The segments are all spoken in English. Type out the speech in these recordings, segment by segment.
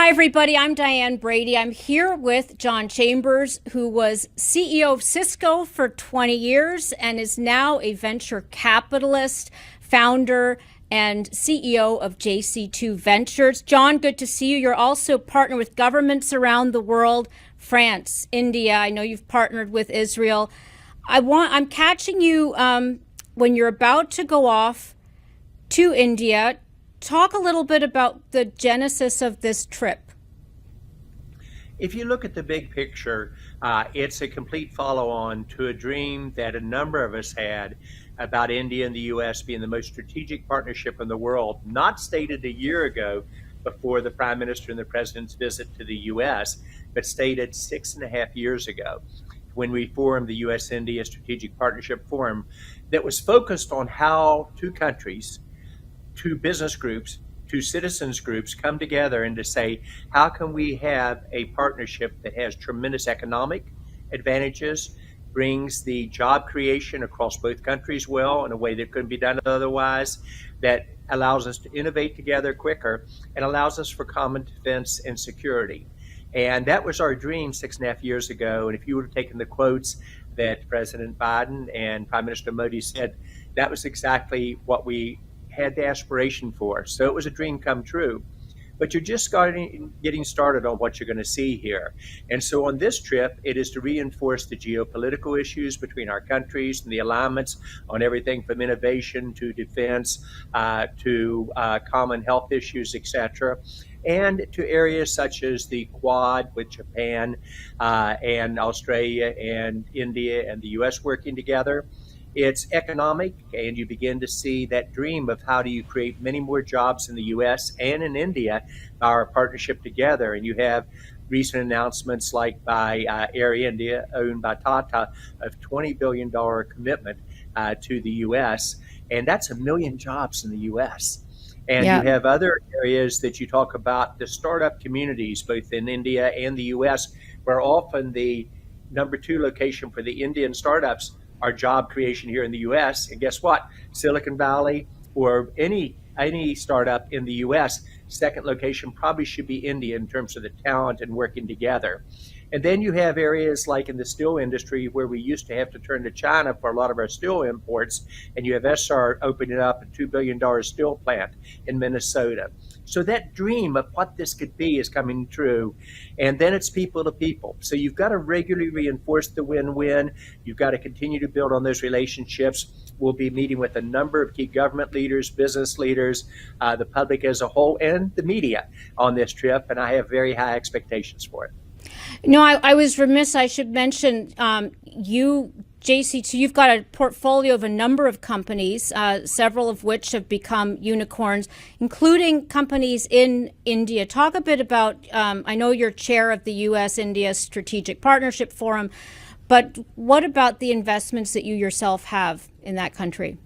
Hi, everybody. I'm Diane Brady. I'm here with John Chambers, who was CEO of Cisco for 20 years and is now a venture capitalist, founder, and CEO of JC2 Ventures. John, good to see you. You're also partnered with governments around the world, France, India. I know you've partnered with Israel. I'm catching you when you're about to go off to India. Talk a little bit about the genesis of this trip. If you look at the big picture, it's a complete follow-on to a dream that a number of us had about India and the U.S. being the most strategic partnership in the world, not stated a year ago before the Prime Minister and the President's visit to the U.S., but stated 6.5 years ago when we formed the U.S.-India Strategic Partnership Forum that was focused on how two countries, two business groups, two citizens groups come together and to say, how can we have a partnership that has tremendous economic advantages, brings the job creation across both countries well in a way that couldn't be done otherwise, that allows us to innovate together quicker and allows us for common defense and security. And that was our dream 6.5 years ago. And if you would have taken the quotes that President Biden and Prime Minister Modi said, that was exactly what we had the aspiration for. So it was a dream come true. But you're just getting started on what you're going to see here. And so on this trip, it is to reinforce the geopolitical issues between our countries and the alignments on everything from innovation to defense to common health issues, etc., and to areas such as the Quad with Japan and Australia and India and the U.S. working together. It's economic, and you begin to see that dream of how do you create many more jobs in the U.S. and in India, our partnership together. And you have recent announcements like by Air India, owned by Tata, of $20 billion commitment to the U.S., and that's 1 million jobs in the U.S. And you have other areas that you talk about, the startup communities, both in India and the U.S., where often the number 2 location for the Indian startups are job creation here in the U.S. And guess what? Silicon Valley or any startup in the U.S., second location probably should be India in terms of the talent and working together. And then you have areas like in the steel industry where we used to have to turn to China for a lot of our steel imports, and you have SR opening up a $2 billion steel plant in Minnesota. So that dream of what this could be is coming true. And then it's people to people. So you've got to regularly reinforce the win-win. You've got to continue to build on those relationships. We'll be meeting with a number of key government leaders, business leaders, the public as a whole, and the media on this trip. And I have very high expectations for it. No, I was remiss. I should mention you, JC2, you've got a portfolio of a number of companies, several of which have become unicorns, including companies in India. Talk a bit about, I know you're chair of the U.S.-India Strategic Partnership Forum, but what about the investments that you yourself have in that country?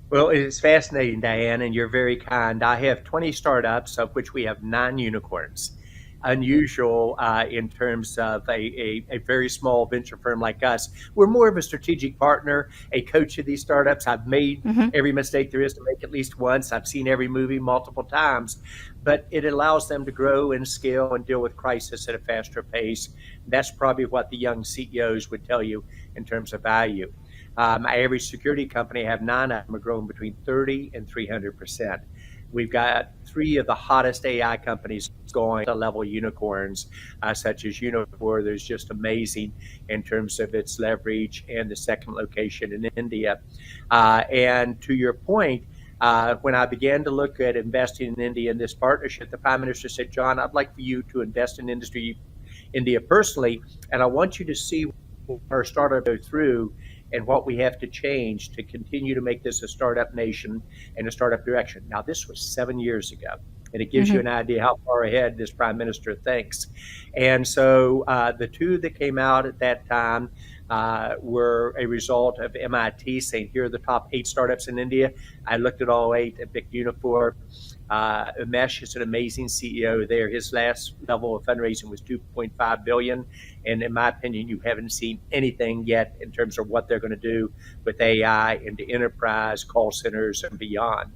Well, it's fascinating, Diane, and you're very kind. I have 20 startups, of which we have 9 unicorns. Unusual in terms of a very small venture firm like us. We're more of a strategic partner, a coach of these startups. I've made every mistake there is to make at least once. I've seen every movie multiple times, but it allows them to grow and scale and deal with crisis at a faster pace. That's probably what the young CEOs would tell you in terms of value. My average security company, I have 9 of them, are growing between 30 and 300%. We've got 3 of the hottest AI companies going to level unicorns, such as Unifor. There's just amazing in terms of its leverage and the second location in India. And to your point, when I began to look at investing in India in this partnership, the Prime Minister said, John, I'd like for you to invest in India personally, and I want you to see our startup go through and what we have to change to continue to make this a startup nation and a startup direction. Now, this was 7 years ago, and it gives you an idea how far ahead this Prime Minister thinks. And so the 2 that came out at that time were a result of MIT saying, here are the top 8 startups in India. I looked at all 8 and picked Unifor. Umesh is an amazing CEO there. His last level of fundraising was $2.5 billion. And in my opinion, you haven't seen anything yet in terms of what they're going to do with AI into enterprise, call centers, and beyond.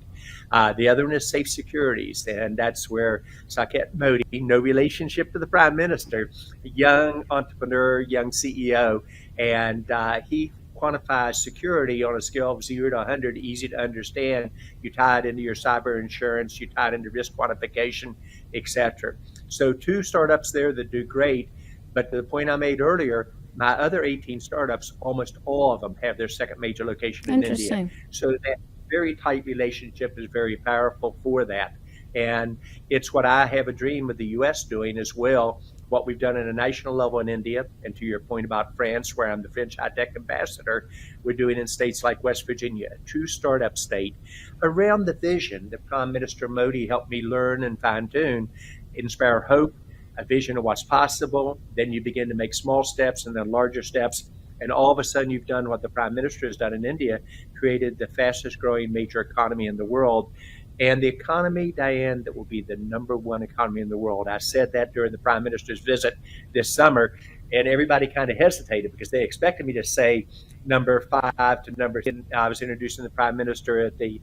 The other one is safe securities, and that's where Saket Modi, no relationship to the prime minister, young entrepreneur, young CEO, and he quantifies security on a scale of 0 to 100, easy to understand. You tie it into your cyber insurance, you tie it into risk quantification, etc. So 2 startups there that do great. But to the point I made earlier, my other 18 startups, almost all of them have their second major location in India. So that very tight relationship is very powerful for that. And it's what I have a dream of the U.S. doing as well, what we've done at a national level in India, and to your point about France, where I'm the French high-tech ambassador, we're doing in states like West Virginia, a true startup state, around the vision that Prime Minister Modi helped me learn and fine-tune, inspire hope, a vision of what's possible. Then you begin to make small steps and then larger steps. And all of a sudden, you've done what the Prime Minister has done in India, created the fastest growing major economy in the world. And the economy, Diane, that will be the #1 economy in the world. I said that during the Prime Minister's visit this summer, and everybody kind of hesitated because they expected me to say number 5 to number 10. I was introducing the Prime Minister at the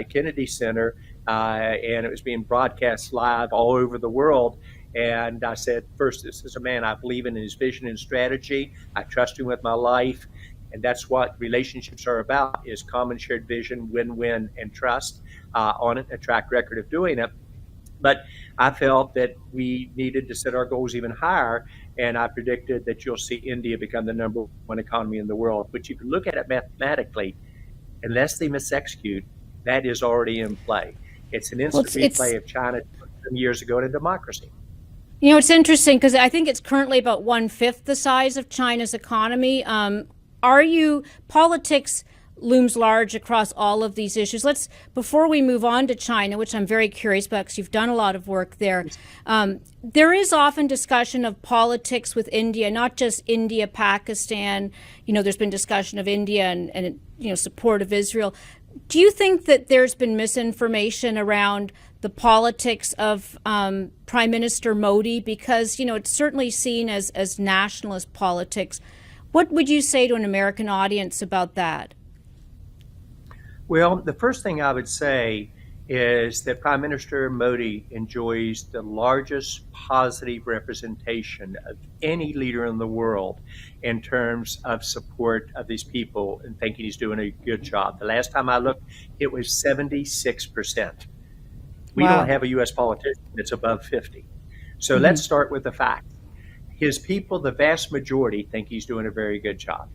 Kennedy Center, and it was being broadcast live all over the world. And I said, first, this is a man I believe in his vision and strategy. I trust him with my life. And that's what relationships are about, is common shared vision, win-win, and trust on it, a track record of doing it. But I felt that we needed to set our goals even higher, and I predicted that you'll see India become the #1 economy in the world. But you can look at it mathematically, unless they misexecute, that is already in play. It's an instant replay of China some years ago in a democracy. You know, it's interesting because I think it's currently about 1/5 the size of China's economy. Politics looms large across all of these issues. Before we move on to China, which I'm very curious about because you've done a lot of work there, there is often discussion of politics with India, not just India, Pakistan. You know, there's been discussion of India and support of Israel. Do you think that there's been misinformation around the politics of Prime Minister Modi? Because, it's certainly seen as nationalist politics. What would you say to an American audience about that? Well, the first thing I would say is that Prime Minister Modi enjoys the largest positive representation of any leader in the world in terms of support of these people and thinking he's doing a good job. The last time I looked, it was 76%. We don't have a U.S. politician that's above 50. So let's start with the fact. His people, the vast majority, think he's doing a very good job.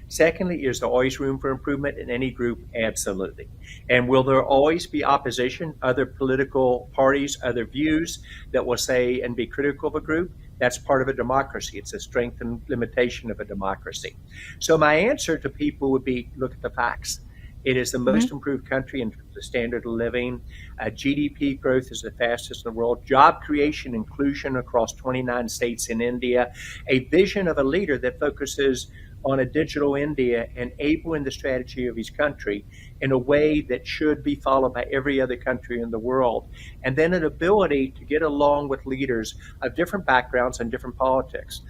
Secondly, is there always room for improvement in any group? Absolutely. And will there always be opposition, other political parties, other views that will say and be critical of a group? That's part of a democracy. It's a strength and limitation of a democracy. So my answer to people would be, look at the facts. It is the most improved country in terms of standard of living. GDP growth is the fastest in the world. Job creation, inclusion across 29 states in India. A vision of a leader that focuses on a digital India, enabling the strategy of his country in a way that should be followed by every other country in the world. And then an ability to get along with leaders of different backgrounds and different politics.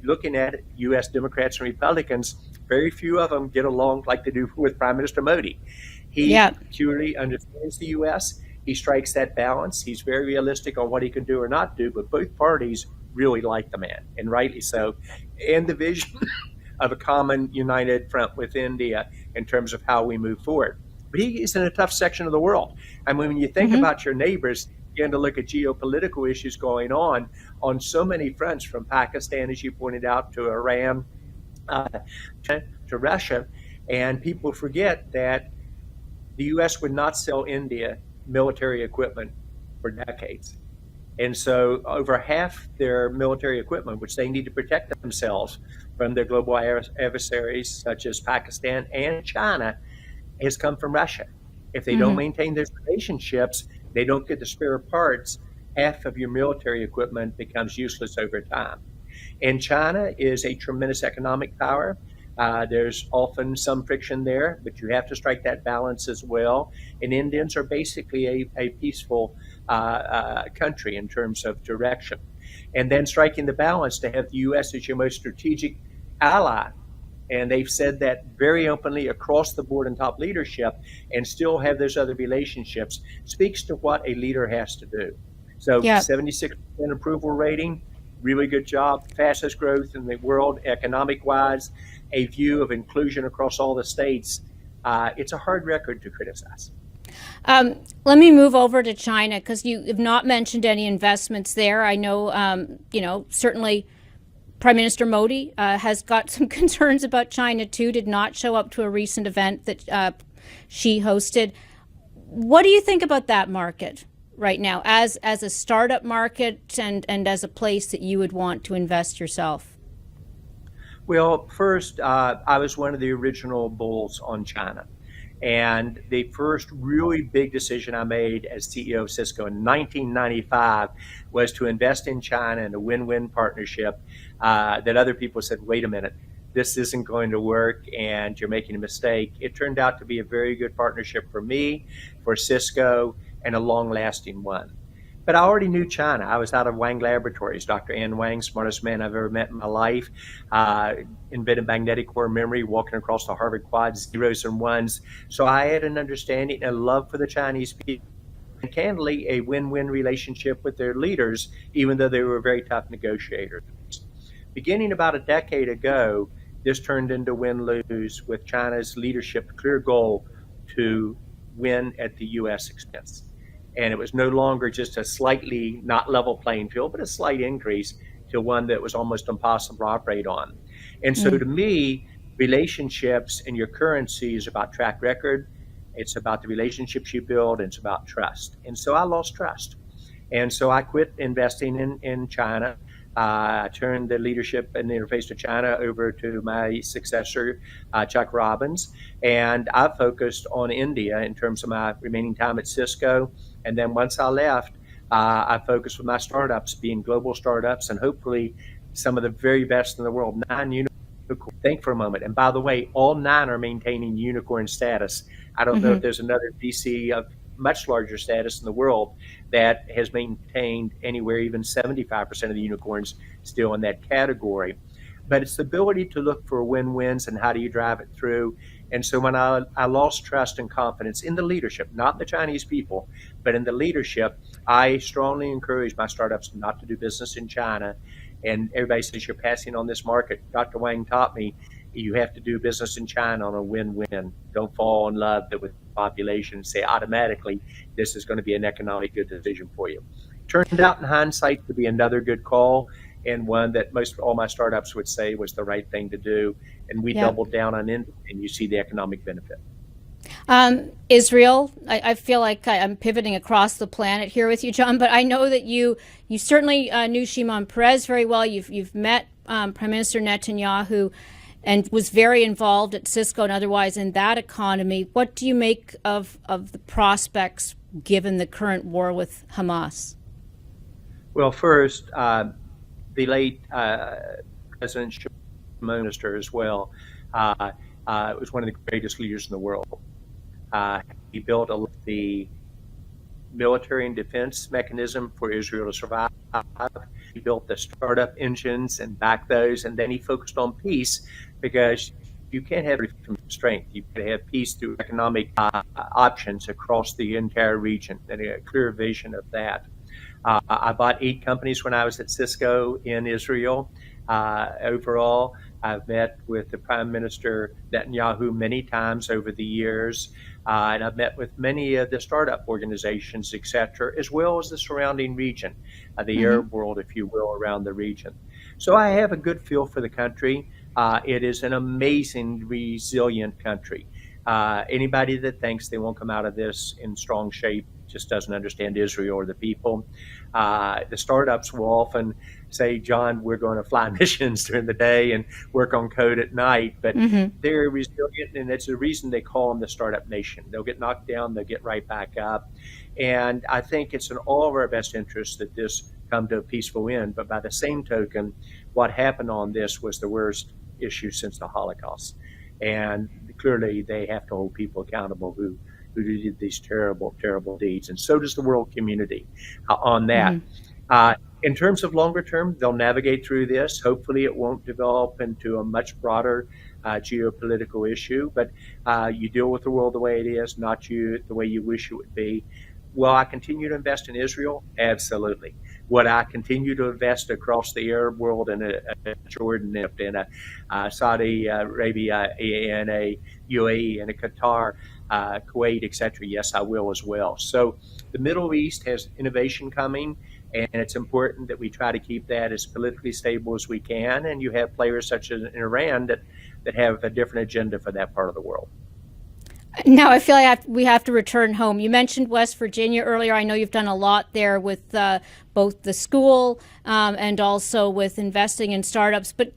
Looking at it, U.S. Democrats and Republicans, very few of them get along like they do with Prime Minister Modi. He purely understands the U.S. He strikes that balance. He's very realistic on what he can do or not do, but both parties really like the man, and rightly so, and the vision of a common united front with India in terms of how we move forward. But he is in a tough section of the world. I mean, when you think about your neighbors, you begin to look at geopolitical issues going on so many fronts, from Pakistan, as you pointed out, to Iran, to Russia, and people forget that the U.S. would not sell India military equipment for decades. And so over half their military equipment, which they need to protect themselves from their global adversaries, such as Pakistan and China, has come from Russia. If they don't maintain those relationships, they don't get the spare parts, half of your military equipment becomes useless over time. And China is a tremendous economic power. There's often some friction there, but you have to strike that balance as well. And Indians are basically a peaceful country in terms of direction. And then striking the balance to have the U.S. as your most strategic ally And they've said that very openly across the board in top leadership, and still have those other relationships, speaks to what a leader has to do. So Yeah. 76% approval rating, really good job. Fastest growth in the world economic wise, a view of inclusion across all the states. It's a hard record to criticize. Let me move over to China, because you have not mentioned any investments there. I know, certainly Prime Minister Modi has got some concerns about China too, did not show up to a recent event that she hosted. What do you think about that market right now as a startup market and as a place that you would want to invest yourself? Well, first, I was one of the original bulls on China. And the first really big decision I made as CEO of Cisco in 1995 was to invest in China in a win-win partnership that other people said, wait a minute, this isn't going to work and you're making a mistake. It turned out to be a very good partnership for me, for Cisco, and a long-lasting one. But I already knew China. I was out of Wang Laboratories. Dr. An Wang, smartest man I've ever met in my life, invented magnetic core memory, walking across the Harvard quad, zeros and ones. So I had an understanding and a love for the Chinese people, and candidly, a win-win relationship with their leaders, even though they were very tough negotiators. Beginning about a decade ago, this turned into win-lose, with China's leadership clear goal to win at the U.S. expense. And it was no longer just a slightly not level playing field, but a slight increase to one that was almost impossible to operate on. And so to me, relationships and your currency is about track record. It's about the relationships you build, and it's about trust. And so I lost trust. And so I quit investing in China. I turned the leadership and the interface to China over to my successor, Chuck Robbins. And I focused on India in terms of my remaining time at Cisco. And then once I left, I focused with my startups being global startups, and hopefully some of the very best in the world, 9 unicorns. Think for a moment. And by the way, all 9 are maintaining unicorn status. I don't know if there's another VC of much larger status in the world that has maintained anywhere, even 75% of the unicorns still in that category. But it's the ability to look for win-wins and how do you drive it through. And so when I lost trust and confidence in the leadership, not the Chinese people, but in the leadership, I strongly encourage my startups not to do business in China. And everybody says you're passing on this market. Dr. Wang taught me you have to do business in China on a win-win. Don't fall in love with the population and say automatically this is going to be an economic good decision for you. Turned out in hindsight to be another good call, and one that most all my startups would say was the right thing to do. And we doubled down on it, and you see the economic benefit. Israel, I feel like I'm pivoting across the planet here with you, John, but I know that you certainly knew Shimon Peres very well. You've met Prime Minister Netanyahu and was very involved at Cisco and otherwise in that economy. What do you make of the prospects given the current war with Hamas? Well, first, the late President Shimon Minister as well was one of the greatest leaders in the world. He built the military and defense mechanism for Israel to survive. He built the startup engines and backed those, and then he focused on peace, because you can't have from strength. You can have peace through economic options across the entire region, and a clear vision of that. I bought 8 companies when I was at Cisco in Israel. Overall, I've met with the Prime Minister Netanyahu many times over the years, and I've met with many of the startup organizations, et cetera, as well as the surrounding region, the Arab world, if you will, around the region. So I have a good feel for the country. It is an amazing, resilient country. Anybody that thinks they won't come out of this in strong shape just doesn't understand Israel or the people. The startups will often say, John, we're going to fly missions during the day and work on code at night, but they're resilient, and it's the reason they call them the startup nation. They'll get knocked down, they'll get right back up. And I think it's in all of our best interests that this come to a peaceful end. But by the same token, what happened on this was the worst issue since the Holocaust. And clearly they have to hold people accountable who did these terrible, terrible deeds. And so does the world community on that. In terms of longer term, they'll navigate through this. Hopefully it won't develop into a much broader geopolitical issue, but you deal with the world the way it is, not the way you wish it would be. Will I continue to invest in Israel? Absolutely. Would I continue to invest across the Arab world in a Jordan, in a Saudi Arabia, in a UAE, in a Qatar, Kuwait, etc.? Yes, I will as well. So the Middle East has innovation coming, and it's important that we try to keep that as politically stable as we can. And you have players such as in Iran that have a different agenda for that part of the world. Now, I feel like we have to return home. You mentioned West Virginia earlier. I know you've done a lot there with both the school and also with investing in startups. But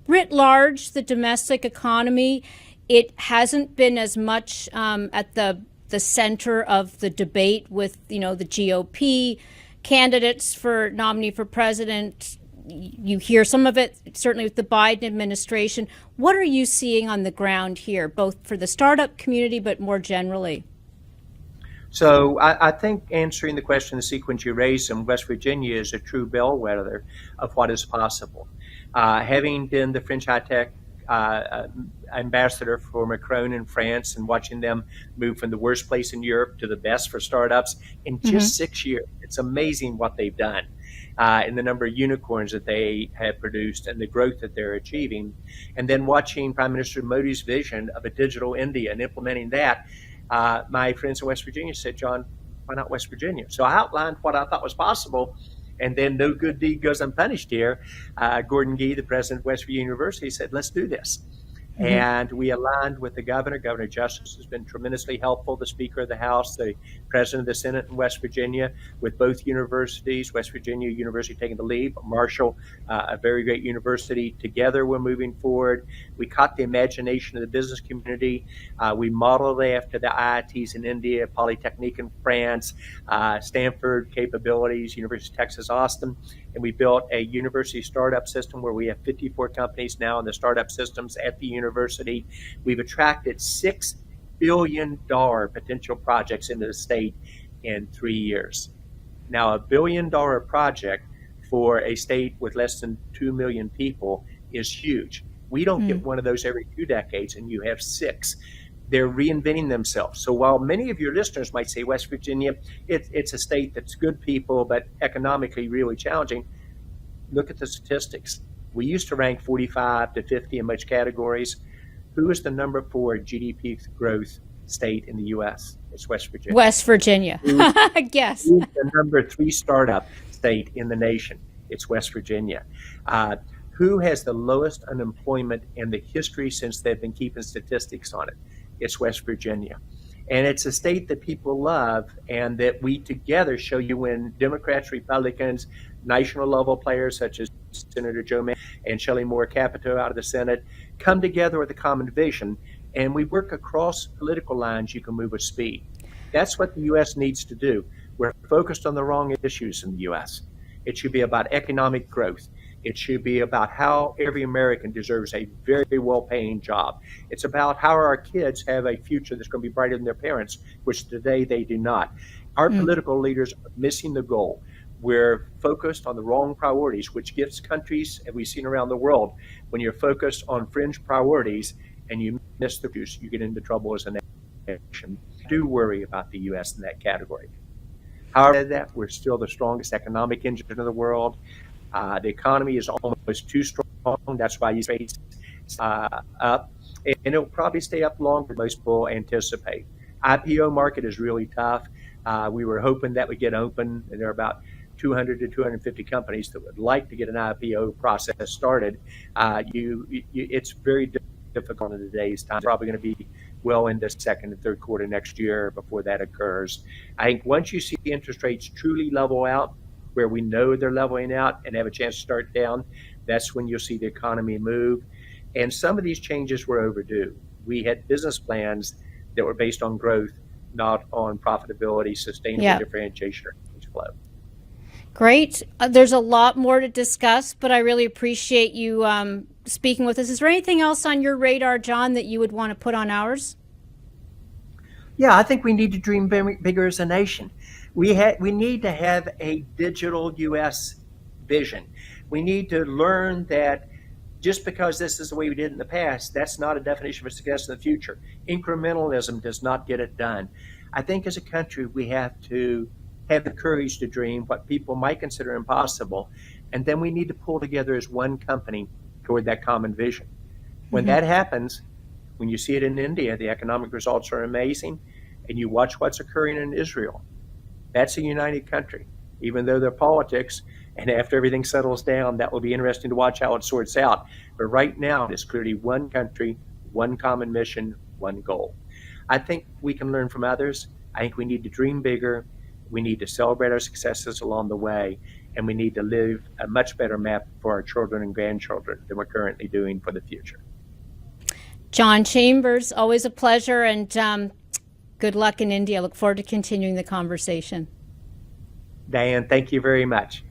writ large, the domestic economy, it hasn't been as much at the center of the debate with, the GOP candidates for nominee for president. You hear some of it, certainly with the Biden administration. What are you seeing on the ground here, both for the startup community, but more generally? So I think answering the question in the sequence you raised in West Virginia is a true bellwether of what is possible. Having been the French high-tech ambassador for Macron in France and watching them move from the worst place in Europe to the best for startups in just 6 years, it's amazing what they've done. And the number of unicorns that they have produced and the growth that they're achieving. And then watching Prime Minister Modi's vision of a digital India and implementing that, my friends in West Virginia said, John, why not West Virginia? So I outlined what I thought was possible. And then no good deed goes unpunished here. Gordon Gee, the president of West Virginia University, said, let's do this. And we aligned with the governor. Governor Justice has been tremendously helpful, the Speaker of the House, the President of the Senate in West Virginia, with both universities, West Virginia University taking the lead, Marshall, a very great university. Together we're moving forward. We caught the imagination of the business community. We modeled after the IITs in India, Polytechnique in France, Stanford capabilities, University of Texas, Austin. And we built a university startup system where we have 54 companies now in the startup systems at the university. We've attracted $6 billion potential projects into the state in 3 years. Now, $1 billion project for a state with less than 2 million people is huge. We don't get one of those every 2 decades, and you have 6. They're reinventing themselves. So while many of your listeners might say West Virginia, it's a state that's good people, but economically really challenging, look at the statistics. We used to rank 45 to 50 in most categories. Who is the number 4 GDP growth state in the U.S.? It's West Virginia. West Virginia. Yes. Who's the number 3 startup state in the nation? It's West Virginia. Who has the lowest unemployment in the history since they've been keeping statistics on it? It's West Virginia. And it's a state that people love, and that we together show you when Democrats, Republicans, national level players such as Senator Joe Manchin and Shelley Moore Capito out of the Senate come together with a common vision, and we work across political lines. You can move with speed. That's what the U.S. needs to do. We're focused on the wrong issues in the U.S. It should be about economic growth. It should be about how every American deserves a very well-paying job. It's about how our kids have a future that's going to be brighter than their parents, which today they do not. Our political leaders are missing the goal. We're focused on the wrong priorities, which gives countries, and we've seen around the world, when you're focused on fringe priorities and you miss the views, you get into trouble as a nation. I do worry about the U.S. in that category. However, that we're still the strongest economic engine in the world. The economy is almost too strong. That's why you rates up, and it'll probably stay up longer than most people anticipate. IPO market is really tough. We were hoping that would get open, and there are about 200 to 250 companies that would like to get an IPO process started. It's very difficult in today's time. It's probably going to be well into second and third quarter next year before that occurs. I think once you see the interest rates truly level out, where we know they're leveling out and have a chance to start down, that's when you'll see the economy move. And some of these changes were overdue. We had business plans that were based on growth, not on profitability, sustainable differentiation, or cash flow. Great. There's a lot more to discuss, but I really appreciate you speaking with us. Is there anything else on your radar, John, that you would want to put on ours? Yeah, I think we need to dream bigger as a nation. We need to have a digital U.S. vision. We need to learn that just because this is the way we did it in the past, that's not a definition of success in the future. Incrementalism does not get it done. I think as a country, we have to have the courage to dream what people might consider impossible, and then we need to pull together as one company toward that common vision. When that happens, when you see it in India, the economic results are amazing, and you watch what's occurring in Israel. That's a united country, even though their politics, and after everything settles down, that will be interesting to watch how it sorts out. But right now, it's clearly one country, one common mission, one goal. I think we can learn from others. I think we need to dream bigger. We need to celebrate our successes along the way, and we need to live a much better map for our children and grandchildren than we're currently doing for the future. John Chambers, always a pleasure, and good luck in India. I look forward to continuing the conversation. Diane, thank you very much.